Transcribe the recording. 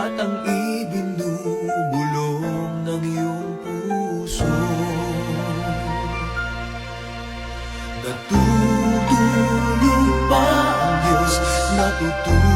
at ang ibinubulong ng iyong puso. Natutulog ba ang Diyos? Natutulog